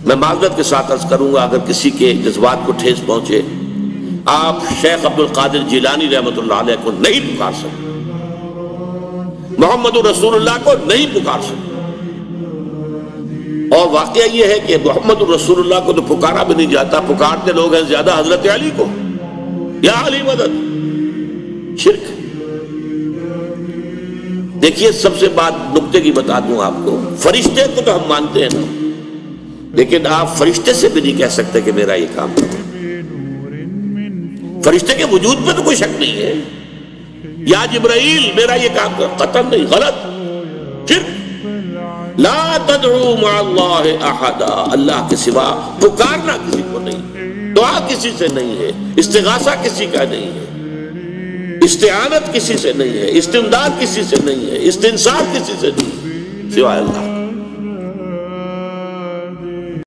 میں معذرت کے ساتھ عرض کروں گا اگر کسی کے جذبات کو ٹھیس پہنچے، آپ شیخ عبد القادر جیلانی رحمۃ اللہ علیہ کو نہیں پکار سکتے، محمد رسول اللہ کو نہیں پکار سکتے، اور واقعہ یہ ہے کہ محمد رسول اللہ کو تو پکارا بھی نہیں جاتا، پکارتے لوگ ہیں زیادہ حضرت علی کو، یا علی مدد، شرک۔ دیکھیے سب سے بات نقطے کی بتا دوں آپ کو، فرشتے کو تو ہم مانتے ہیں نا، لیکن آپ فرشتے سے بھی نہیں کہہ سکتے کہ میرا یہ کام کرو۔ فرشتے کے وجود پہ تو کوئی شک نہیں ہے، یا جبرائیل میرا یہ کام کرو، قطعاً نہیں، غلط، شرک۔ لا تدعو مع اللہ احدا، اللہ کے سوا پکارنا کسی کو نہیں، دعا کسی سے نہیں ہے، استغاثہ کسی کا نہیں ہے، استعانت کسی سے نہیں ہے، استمداد کسی سے نہیں ہے، استنصار کسی سے نہیں ہے، سوائے اللہ۔